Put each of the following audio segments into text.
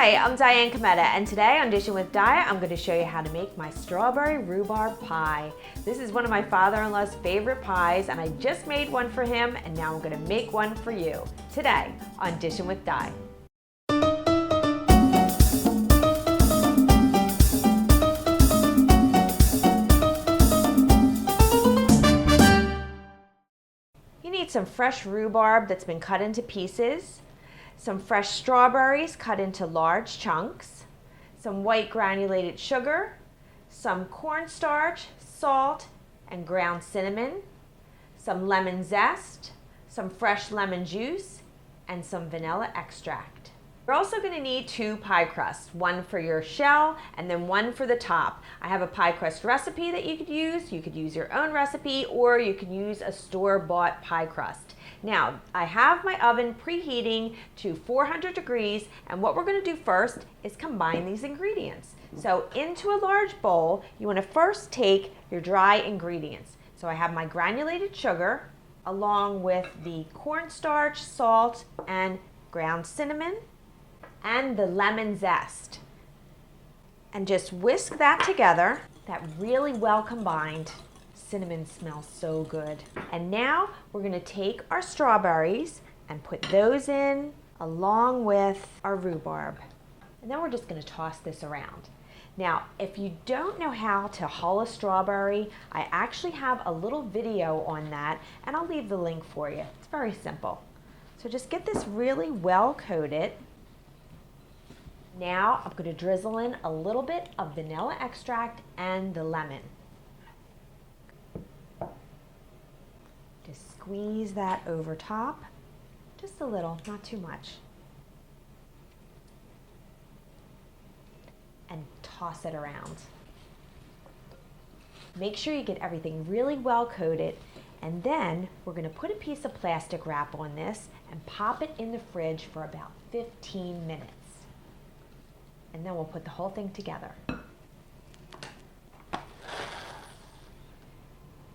Hi, I'm Diane Kometa, and today on Dishin with Diane, I'm going to show you how to make my strawberry rhubarb pie. This is one of my father-in-law's favorite pies, and I just made one for him, and now I'm going to make one for you today on Dishin with Diane. You need some fresh rhubarb that's been cut into pieces, some fresh strawberries cut into large chunks, some white granulated sugar, some cornstarch, salt, and ground cinnamon, some lemon zest, some fresh lemon juice, and some vanilla extract. You're also going to need 2 pie crusts, one for your shell and then one for the top. I have a pie crust recipe that you could use. You could use your own recipe, or you could use a store-bought pie crust. Now, I have my oven preheating to 400 degrees, and what we're going to do first is combine these ingredients. So into a large bowl, you want to first take your dry ingredients. So I have my granulated sugar along with the cornstarch, salt, and ground cinnamon, and the lemon zest. And just whisk that together. That really well combined. Cinnamon smells so good. And now we're going to take our strawberries and put those in along with our rhubarb. And then we're just going to toss this around. Now, if you don't know how to hull a strawberry, I actually have a little video on that, and I'll leave the link for you. It's very simple. So just get this really well coated. Now I'm going to drizzle in a little bit of vanilla extract and the lemon. Just squeeze that over top, just a little, not too much. And toss it around. Make sure you get everything really well coated, and then we're going to put a piece of plastic wrap on this and pop it in the fridge for about 15 minutes. And then we'll put the whole thing together.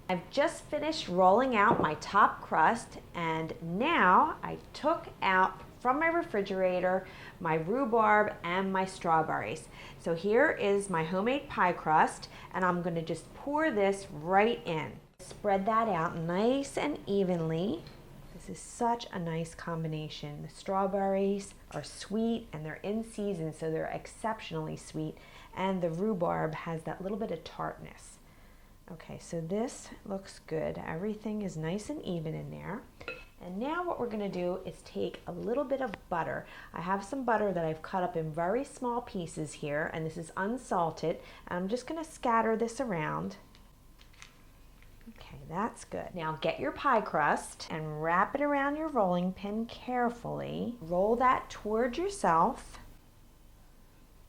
I've just finished rolling out my top crust, and now I took out from my refrigerator my rhubarb and my strawberries. So here is my homemade pie crust, and I'm going to just pour this right in. Spread that out nice and evenly. This is such a nice combination. The strawberries are sweet and they're in season, so they're exceptionally sweet. And the rhubarb has that little bit of tartness. Okay, so this looks good. Everything is nice and even in there. And now what we're going to do is take a little bit of butter. I have some butter that I've cut up in very small pieces here, and this is unsalted. And I'm just going to scatter this around. Okay, that's good. Now get your pie crust and wrap it around your rolling pin carefully. Roll that toward yourself,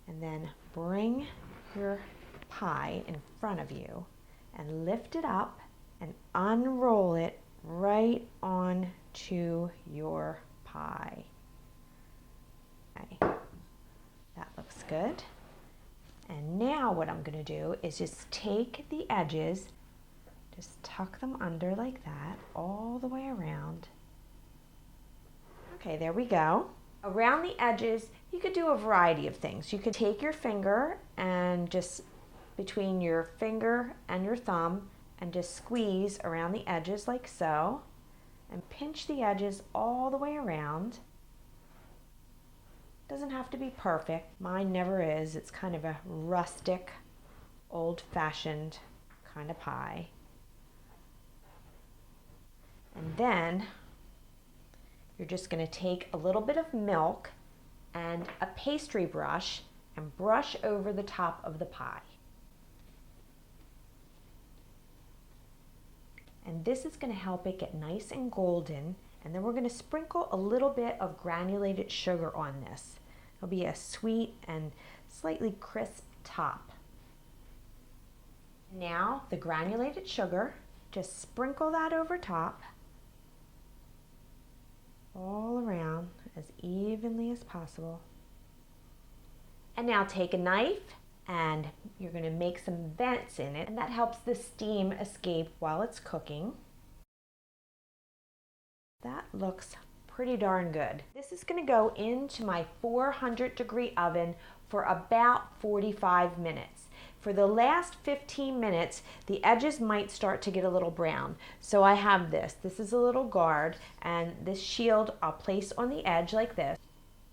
and then bring your pie in front of you and lift it up and unroll it right onto your pie. Okay, that looks good. And now what I'm going to do is just take the edges, just tuck them under like that, all the way around. Okay, there we go. Around the edges, you could do a variety of things. You could take your finger and just between your finger and your thumb and just squeeze around the edges like so, and pinch the edges all the way around. Doesn't have to be perfect. Mine never is. It's kind of a rustic, old-fashioned kind of pie. And then you're just going to take a little bit of milk and a pastry brush and brush over the top of the pie. And this is going to help it get nice and golden. And then we're going to sprinkle a little bit of granulated sugar on this. It'll be a sweet and slightly crisp top. Now the granulated sugar, just sprinkle that over top, all around as evenly as possible. And now take a knife and you're going to make some vents in it, and that helps the steam escape while it's cooking. That looks pretty darn good. This is going to go into my 400-degree oven for about 45 minutes. For the last 15 minutes, the edges might start to get a little brown. So I have this. This is a little guard, and this shield I'll place on the edge like this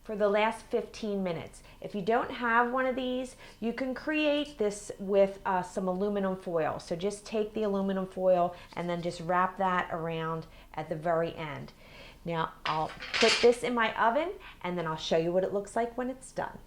for the last 15 minutes. If you don't have one of these, you can create this with some aluminum foil. So just take the aluminum foil and then just wrap that around at the very end. Now I'll put this in my oven and then I'll show you what it looks like when it's done.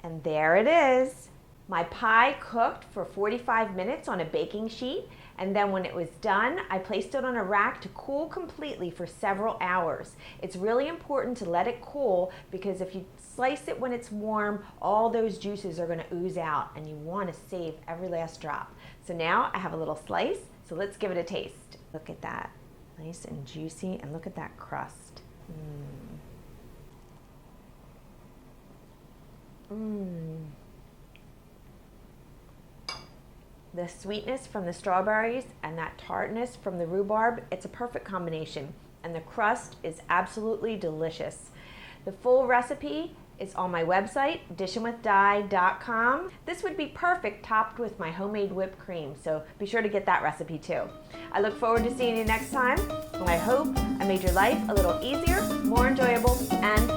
And there it is. My pie cooked for 45 minutes on a baking sheet, and then when it was done, I placed it on a rack to cool completely for several hours. It's really important to let it cool because if you slice it when it's warm, all those juices are going to ooze out, and you want to save every last drop. So now I have a little slice, so let's give it a taste. Look at that, nice and juicy, and look at that crust. The sweetness from the strawberries and that tartness from the rhubarb, it's a perfect combination. And the crust is absolutely delicious. The full recipe is on my website, dishinwithdi.com. This would be perfect topped with my homemade whipped cream, so be sure to get that recipe too. I look forward to seeing you next time, and I hope I made your life a little easier, more enjoyable, and